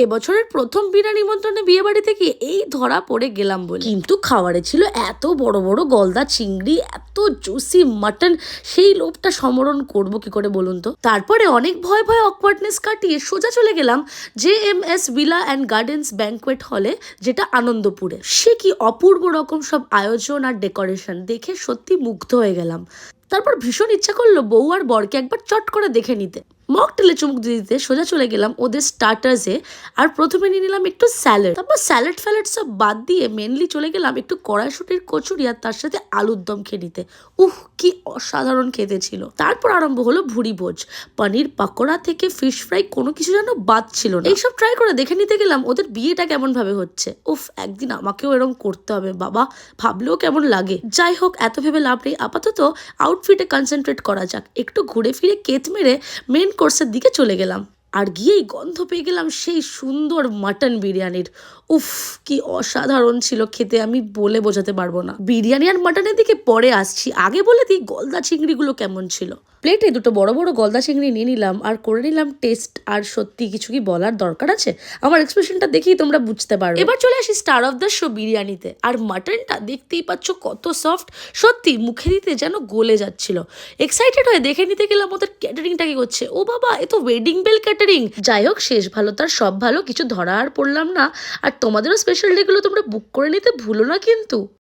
এবছরের প্রথম বিনা নিমন্ত্রণে বিয়ে বাড়িতে গিয়ে এই ধরা পড়ে গেলাম বলে। কিন্তু খাবারে ছিল এত বড় বড় গলদা চিংড়ি, এত জুসি মাটন, সেই লোভটা সমরণ করব কি করে বলুন তো। তারপরে অনেক ভয় ভয় অকওয়ার্ডনেস কাটিয়ে সোজা চলে গেলাম JMS villa and gardens banquet হলে, যেটা আনন্দপুরে। সে কি অপূর্ব রকম সব আয়োজন আর ডেকোরেশন, দেখে সত্যি মুগ্ধ হয়ে গেলাম। তারপর ভীষণ ইচ্ছা করলো বউ আর বরকে একবার চট করে দেখে নিতে। মকটেলে চুমুক দিতে সোজা চলে গেলাম ওদের স্টার্টার্সে। আর প্রথমে নিয়ে নিলাম একটু স্যালাড, তারপর স্যালাড ফ্যালাড সব বাদ দিয়ে মেনলি চলে গেলাম একটু কড়াইশুটির কচুরি আর তার সাথে আলুর দম খেয়ে নিতে। কি অসাধারণ খেতে ছিল। তারপর আরম্ভ হলো ভুড়ি ভোজ। পনির পাকোড়া থেকে ফিশ ফ্রাই, কোনো কিছু যেন বাদ ছিল না। এইসব ট্রাই করে দেখে নিতে গেলাম ওদের বিয়েটা কেমন ভাবে হচ্ছে। একদিন আমাকেও এরকম করতে হবে বাবা, ভাবলেও কেমন লাগে। যাই হোক, এত ভেবে লাভ নেই, আপাতত আউটফিটে কনসেন্ট্রেট করা যাক। একটু ঘুরে ফিরে কেত মেরে মেন কোর্সের দিকে চলে গেলাম। আর গিয়েই গন্ধ পেয়ে গেলাম সেই সুন্দর মাটন বিরিয়ানির। কি অসাধারণ ছিল খেতে, আমি বলে বোঝাতে পারবো না। বিরিয়ানি আর মাটনের দিকে পরে আসছি, আগে বলে দিই গলদা চিংড়িগুলো কেমন ছিল। প্লেটে দুটো বড় বড় গলদা চিংড়ি নিয়ে নিলাম আর করে নিলাম টেস্ট। আর সত্যি কিছু কি বলার দরকার আছে, আমার এক্সপ্রেশনটা দেখেই তোমরা বুঝতে পারো। এবার চলে আসি স্টার অফ দ্য শো বিরিয়ানিতে। আর মাটনটা দেখতেই পাচ্ছ কত সফট, সত্যি মুখে দিতে যেন গলে যাচ্ছিল। এক্সাইটেড হয়ে দেখে নিতে গেলাম ওদের ক্যাটারিংটা কি করছে। ও বাবা, এ তো ওয়েডিং বেল ক্যাটারিং। যাই হোক, শেষ ভালো তার সব ভালো, কিছু ধরা আর পড়লাম না। আর তোমাদেরও স্পেশাল ডেগুলো তোমরা বুক করে নিতে ভুলো না কিন্তু।